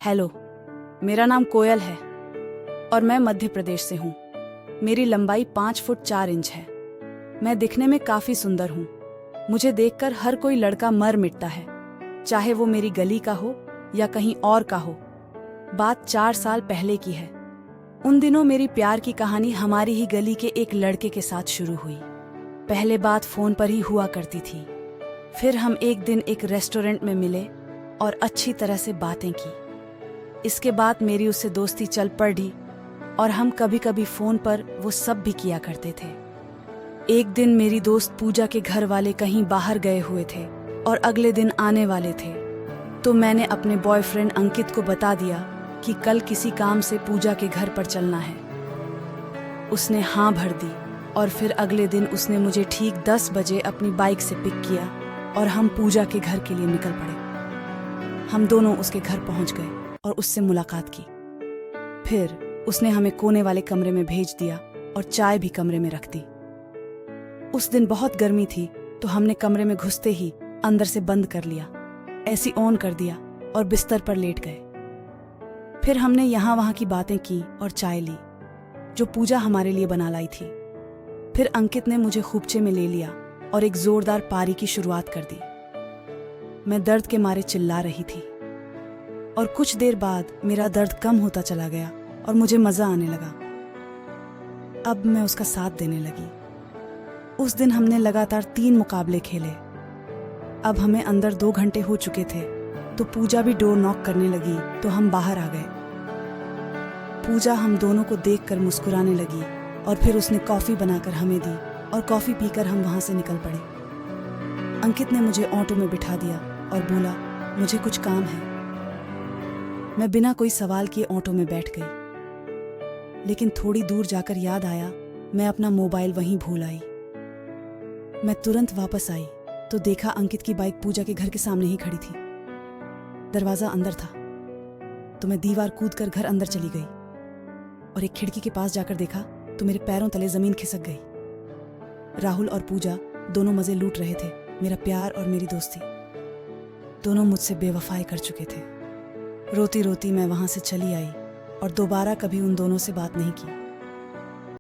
Hello, मेरा नाम कोयल है और मैं मध्य प्रदेश से हूँ। मेरी लंबाई 5 फुट 4 इंच है। मैं दिखने में काफी सुंदर हूँ। मुझे देखकर हर कोई लड़का मर मिटता है, चाहे वो मेरी गली का हो या कहीं और का हो। बात 4 साल पहले की है। उन दिनों मेरी प्यार की कहानी हमारी ही गली के एक लड़के के साथ शुरू हुई। पहले बात फोन पर ही हुआ करती थी। फिर हम एक दिन एक रेस्टोरेंट में मिले और अच्छी तरह से बातें की। इसके बाद मेरी उससे दोस्ती चल पड़ी और हम कभी कभी फोन पर वो सब भी किया करते थे। एक दिन मेरी दोस्त पूजा के घर वाले कहीं बाहर गए हुए थे और अगले दिन आने वाले थे, तो मैंने अपने बॉयफ्रेंड अंकित को बता दिया कि कल किसी काम से पूजा के घर पर चलना है। उसने हाँ भर दी और फिर अगले दिन उसने मुझे ठीक 10 बजे अपनी बाइक से पिक किया और हम पूजा के घर के लिए निकल पड़े। हम दोनों उसके घर पहुंच गए और उससे मुलाकात की। फिर उसने हमें कोने वाले कमरे में भेज दिया और चाय भी कमरे में रख दी। उस दिन बहुत गर्मी थी, तो हमने कमरे में घुसते ही अंदर से बंद कर लिया, एसी ऑन कर दिया और बिस्तर पर लेट गए। फिर हमने यहाँ वहाँ की बातें की और चाय ली, जो पूजा हमारे लिए बना लाई थी। फिर अंकित ने मुझे खूबचे में ले लिया और एक जोरदार पारी की शुरुआत कर दी। मैं दर्द के मारे चिल्ला रही थी और कुछ देर बाद मेरा दर्द कम होता चला गया और मुझे मजा आने लगा। अब मैं उसका साथ देने लगी। उस दिन हमने लगातार 3 मुकाबले खेले। अब हमें अंदर 2 घंटे हो चुके थे, तो पूजा भी डोर नॉक करने लगी, तो हम बाहर आ गए। पूजा हम दोनों को देखकर मुस्कुराने लगी और फिर उसने कॉफी बनाकर हमें दी और कॉफी पीकर हम वहां से निकल पड़े। अंकित ने मुझे ऑटो में बिठा दिया और बोला, मुझे कुछ काम है। मैं बिना कोई सवाल किए ऑटो में बैठ गई, लेकिन थोड़ी दूर जाकर याद आया मैं अपना मोबाइल वहीं भूल आई। मैं तुरंत वापस आई तो देखा अंकित की बाइक पूजा के घर के सामने ही खड़ी थी। दरवाजा अंदर था, तो मैं दीवार कूदकर घर अंदर चली गई और एक खिड़की के पास जाकर देखा तो मेरे पैरों तले जमीन खिसक गई। राहुल और पूजा दोनों मजे लूट रहे थे। मेरा प्यार और मेरी दोस्ती दोनों मुझसे बेवफाई कर चुके थे। रोती रोती मैं वहां से चली आई और दोबारा कभी उन दोनों से बात नहीं की।